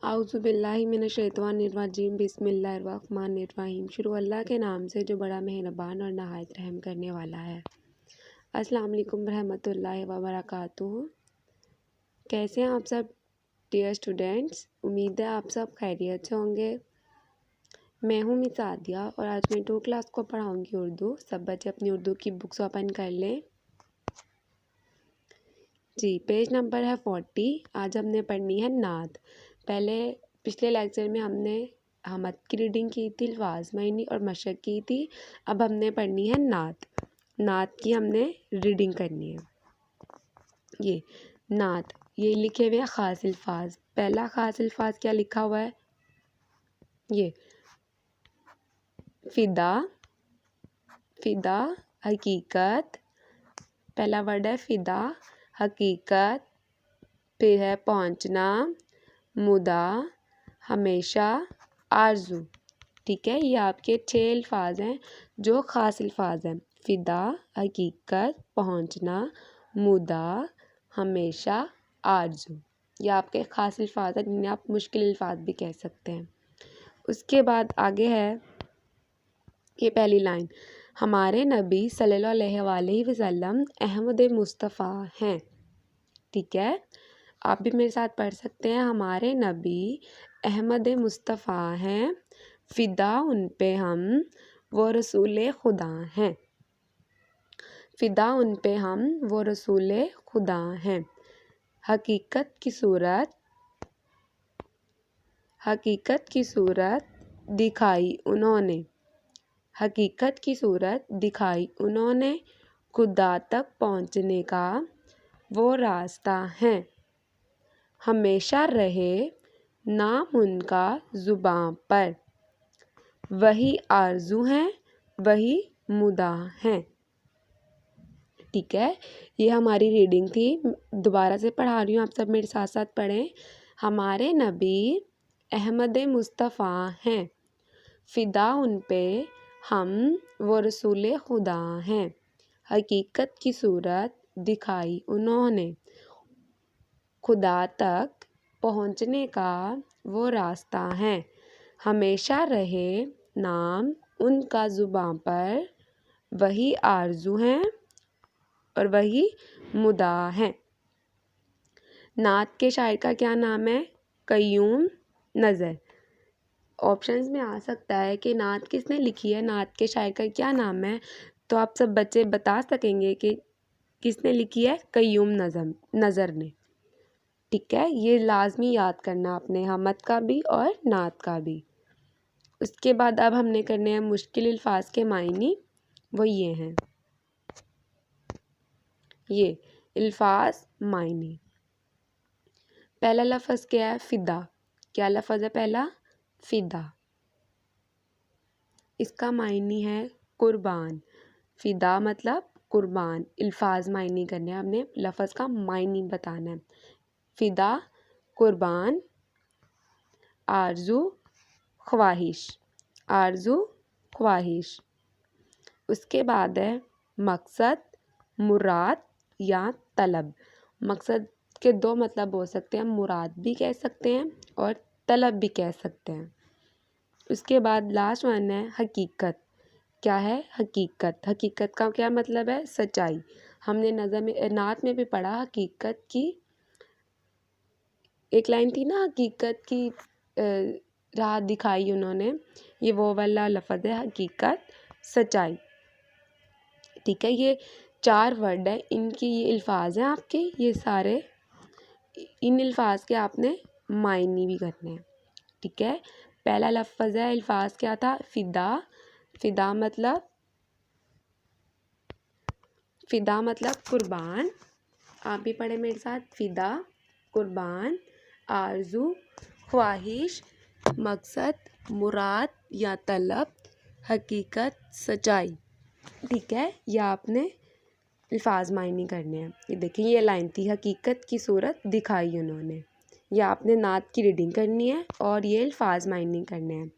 आउज़ु बिल्लाहि मिनश्शैतानिर्रजीम बिस्मिल्लाहिर्रहमानिर्रहीम। शुरू अल्लाह के नाम से जो बड़ा मेहरबान और नहायत रहम करने वाला है। अस्सलाम वालेकुम रहमतुल्लाहि व बरकातुहू। कैसे हैं आप सब डियर स्टूडेंट्स? उम्मीद है आप सब खैरियत से होंगे। मैं हूँ मिस आदिया और आज मैं 2 क्लास को पढ़ाऊँगी उर्दू। सब बच्चे अपनी उर्दू की बुक्स ओपन कर लें। जी, पेज नंबर है 40। आज हमने पढ़नी है नात। पिछले लेक्चर में हमने हमद की रीडिंग की थी, अल्फाज मायनी और मशक की थी। अब हमने पढ़नी है नात। नात की हमने रीडिंग करनी है। ये नात, ये लिखे हुए हैं ख़ास अल्फाज। पहला ख़ास अल्फाज क्या लिखा हुआ है? ये फ़िदा, फ़िदा हकीकत। पहला वर्ड है फ़िदा, हकीकत। फिर है पहुँचना, मुदा, हमेशा, आरज़ू। ठीक है, ये आपके 6 अल्फाज हैं जो ख़ास अल्फाज हैं। फ़िदा, हकीकत, पहुँचना, मुदा, हमेशा, आरज़ू। ये आपके ख़ास अल्फाज हैं जिन्हें आप मुश्किल अल्फाज भी कह सकते हैं। उसके बाद आगे है ये पहली लाइन, हमारे नबी सल्लल्लाहु अलैहि वसल्लम अहमद मुस्तफ़ा हैं। ठीक है, आप भी मेरे साथ पढ़ सकते हैं, हमारे नबी अहमद मुस्तफ़ा हैं, फ़िदा उन पे हम, वो रसूल खुदा हैं। फ़िदा उन पे हम, वो रसूल खुदा हैं। हकीकत की सूरत दिखाई उन्होंने। हकीकत की सूरत दिखाई उन्होंने, खुदा तक पहुँचने का वो रास्ता है। हमेशा रहे नाम उनका ज़ुबां पर, वही आरज़ू हैं, वही मुदा हैं। ठीक है, ये हमारी रीडिंग थी। दोबारा से पढ़ा रही हूँ, आप सब मेरे साथ साथ पढ़ें। हमारे नबी अहमद मुस्तफ़ा हैं, फ़िदा उन पे हम, वो रसूल खुदा हैं। हकीकत की सूरत दिखाई उन्होंने, खुदा तक पहुँचने का वो रास्ता है। हमेशा रहे नाम उनका ज़ुबां पर, वही आरज़ू हैं और वही मुदा हैं। नात के शायर का क्या नाम है? क़य्यूम नज़र। ऑप्शंस में आ सकता है कि नात किसने लिखी है, नात के शायर का क्या नाम है, तो आप सब बच्चे बता सकेंगे कि किसने लिखी है? क़य्यूम नज़र ने। ठीक है, ये लाजमी याद करना आपने, हमद का भी और नात का भी। उसके बाद अब हमने करने हैं मुश्किल अल्फाज के मायनी। वो ये हैं, ये अल्फाज मायनी। पहला लफ्ज़ क्या है? फ़िदा। क्या लफ्ज़ है पहला? फ़िदा। इसका मायनी है कुर्बान। फ़िदा मतलब कुर्बान। अल्फाज मायनी करने हैं, हमने लफ्ज़ का मायनी बताना है। फ़िदा कुर्बान, आरज़ू ख्वाहिश, आरज़ू ख्वाहिश। उसके बाद है मकसद, मुराद या तलब। मकसद के 2 मतलब हो सकते हैं, मुराद भी कह सकते हैं और तलब भी कह सकते हैं। उसके बाद लास्ट वन है हकीकत। क्या है? हकीकत। हकीकत का क्या मतलब है? सच्चाई। हमने नात में भी पढ़ा हकीकत की एक लाइन थी ना, हकीकत की राह दिखाई उन्होंने, ये वो वाला लफ्ज़ है हकीकत, सच्चाई। ठीक है, ये 4 वर्ड है, इनकी ये अल्फाज हैं आपके, ये सारे इन अल्फाज के आपने मायनी भी करने हैं। ठीक है, पहला लफ्ज़ है, अल्फाज क्या था? फ़िदा। फ़िदा मतलब कुर्बान। आप भी पढ़े मेरे साथ, फ़िदा कुर्बान, आरज़ू ख्वाहिश, मकसद मुराद या तलब, हकीकत सच्चाई। ठीक है, यह आपने अल्फाज मायनी करने हैं। ये देखिए, ये लाइन थी, हकीकत की सूरत दिखाई उन्होंने। यह आपने नात की रीडिंग करनी है और ये अल्फाज मायनी करने हैं।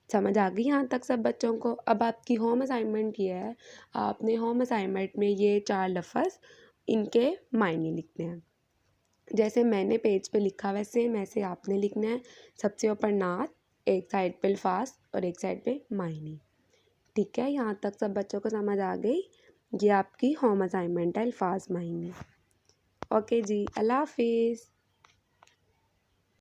समझ आ गई यहाँ तक सब बच्चों को? अब आपकी होम असाइनमेंट ये है, आपने होम असाइनमेंट में ये 4 लफ्ज़ इनके मायने लिखने हैं। جیسے میں نے پیج پہ لکھا ہے سیم ایسے آپ نے لکھنا ہے. سب سے اوپر نعت، ایک سائڈ پہ الفاظ اور ایک سائڈ پہ معنی. ٹھیک ہے، یہاں تک سب بچوں کو سمجھ آ گئی. یہ آپ کی ہوم اسائنمنٹ ہے، الفاظ معنی. اوکے جی، اللہ حافظ.